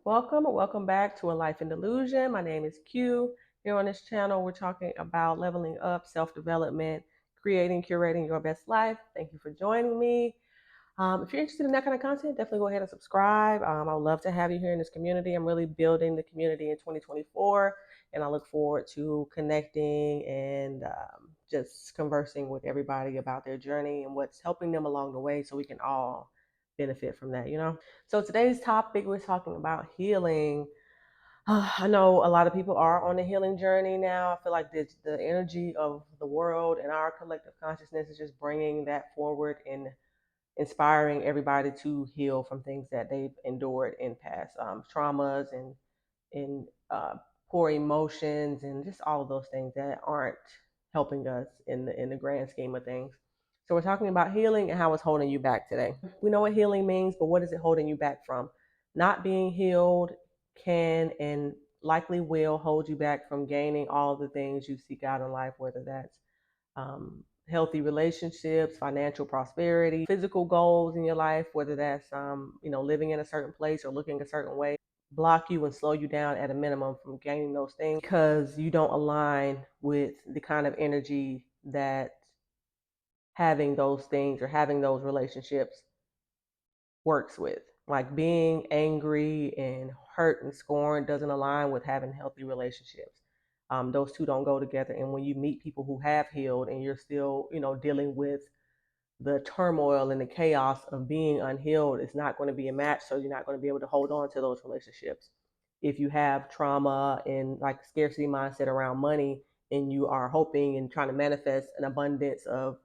Welcome back to A Life in Delusion. My name is Q. Here on this channel, we're talking about leveling up, self-development, creating, curating your best life. Thank you for joining me. If you're interested in that kind of content, definitely go ahead and subscribe. I would love to have you here in this community. I'm really building the community in 2024, and I look forward to connecting and just conversing with everybody about their journey and what's helping them along the way so we can all benefit from that. So today's topic, we're talking about healing. I know a lot of people are on a healing journey now. I feel like the energy of the world and our collective consciousness is just bringing that forward and inspiring everybody to heal from things that they've endured in past traumas and poor emotions and just all of those things that aren't helping us in the grand scheme of things. So we're talking about healing and how it's holding you back today. We know what healing means, but what is it holding you back from? Not being healed can and likely will hold you back from gaining all the things you seek out in life, whether that's healthy relationships, financial prosperity, physical goals in your life, whether that's living in a certain place or looking a certain way, block you and slow you down at a minimum from gaining those things because you don't align with the kind of energy that having those things or having those relationships works with. Like being angry and hurt and scorned doesn't align with having healthy relationships. Those two don't go together. And when you meet people who have healed and you're still, dealing with the turmoil and the chaos of being unhealed, it's not going to be a match. So you're not going to be able to hold on to those relationships. If you have trauma and like scarcity mindset around money, and you are hoping and trying to manifest an abundance of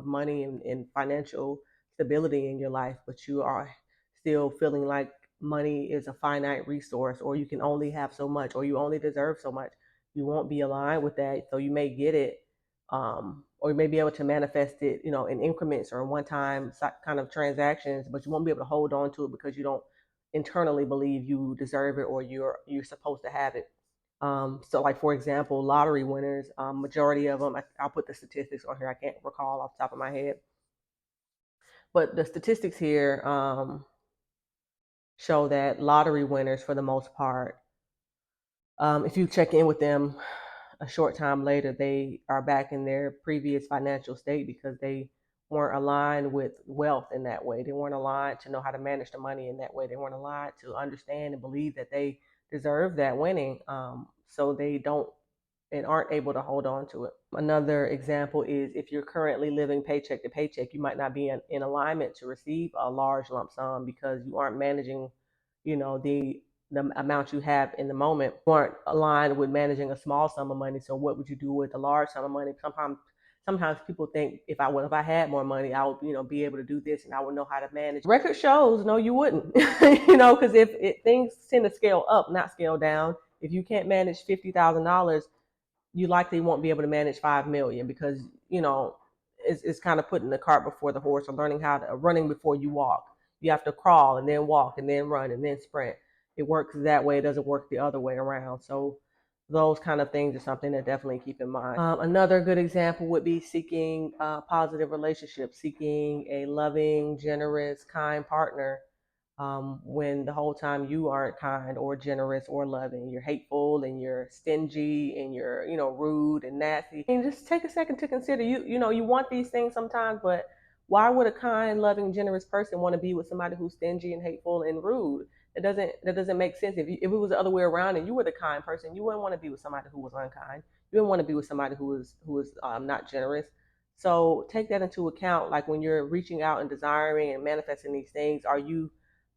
money and financial stability in your life, but you are still feeling like money is a finite resource, or you can only have so much, or you only deserve so much, you won't be aligned with that. So you may get it, or you may be able to manifest it, in increments or one-time kind of transactions, but you won't be able to hold on to it because you don't internally believe you deserve it or you're supposed to have it. So like, for example, lottery winners, majority of them, I'll put the statistics on here. I can't recall off the top of my head, but the statistics here show that lottery winners, for the most part, if you check in with them a short time later, they are back in their previous financial state because they weren't aligned with wealth in that way. They weren't aligned to know how to manage the money in that way. They weren't aligned to understand and believe that they deserve that winning. So they don't and aren't able to hold on to it. Another example is if you're currently living paycheck to paycheck, you might not be in alignment to receive a large lump sum because you aren't managing, the amount you have in the moment. You aren't aligned with managing a small sum of money. So what would you do with a large sum of money? Sometimes people think if I had more money, I would be able to do this and I would know how to manage. Record shows, no, you wouldn't, because if things tend to scale up, not scale down. If you can't manage $50,000, you likely won't be able to manage 5 million because it's kind of putting the cart before the horse, or learning how to running before you walk. You have to crawl and then walk and then run and then sprint. It works that way. It doesn't work the other way around. So those kind of things are something to definitely keep in mind. Another good example would be seeking positive relationships, seeking a loving, generous, kind partner, when the whole time you aren't kind or generous or loving. You're hateful and you're stingy and you're rude and nasty. And just take a second to consider, you want these things sometimes, but why would a kind, loving, generous person want to be with somebody who's stingy and hateful and rude? That doesn't make sense. If it was the other way around and you were the kind person, you wouldn't want to be with somebody who was unkind. You wouldn't want to be with somebody who was not generous. So take that into account. Like when you're reaching out and desiring and manifesting these things, are you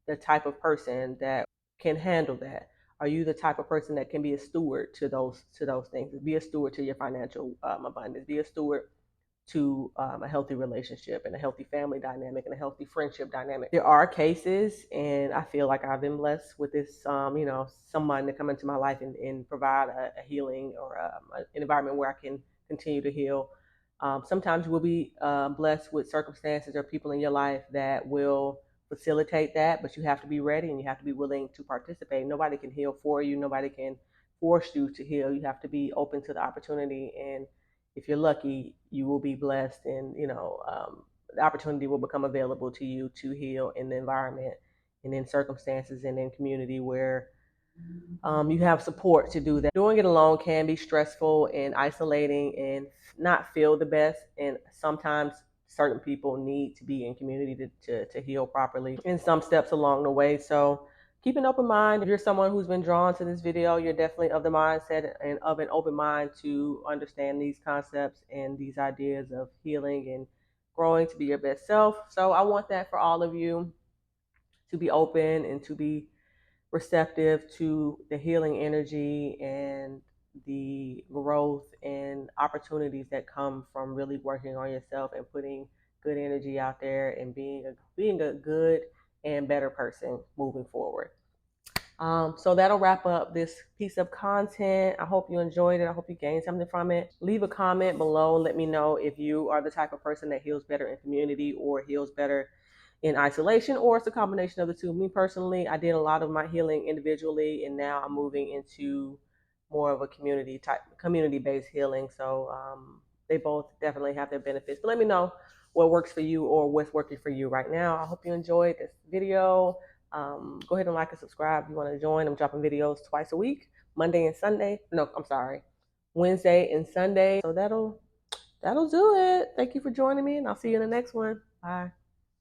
the type of person that can handle that? Are you the type of person that can be a steward to those things? Be a steward to your financial abundance. Be a steward to a healthy relationship and a healthy family dynamic and a healthy friendship dynamic. There are cases, and I feel like I've been blessed with this, someone to come into my life and provide a healing or an environment where I can continue to heal. Sometimes you will be blessed with circumstances or people in your life that will facilitate that, but you have to be ready and you have to be willing to participate. Nobody can heal for you. Nobody can force you to heal. You have to be open to the opportunity, and if you're lucky, you will be blessed, and the opportunity will become available to you to heal in the environment and in circumstances and in community where you have support to do that. Doing it alone can be stressful and isolating and not feel the best. And sometimes certain people need to be in community to heal properly in some steps along the way. So keep an open mind. If you're someone who's been drawn to this video, you're definitely of the mindset and of an open mind to understand these concepts and these ideas of healing and growing to be your best self. So I want that for all of you, to be open and to be receptive to the healing energy and the growth and opportunities that come from really working on yourself and putting good energy out there and being a good and better person moving forward. So that'll wrap up this piece of content. I hope you enjoyed it. I hope you gained something from it. Leave a comment below and let me know if you are the type of person that heals better in community or heals better in isolation, or it's a combination of the two. Me personally, I did a lot of my healing individually, and now I'm moving into more of a community-based healing. So they both definitely have their benefits. But let me know what works for you or what's working for you right now. I hope you enjoyed this video. Go ahead and like and subscribe if you want to join. I'm dropping videos twice a week, Monday and Sunday. No, I'm sorry, Wednesday and Sunday. So that'll do it. Thank you for joining me, and I'll see you in the next one. Bye.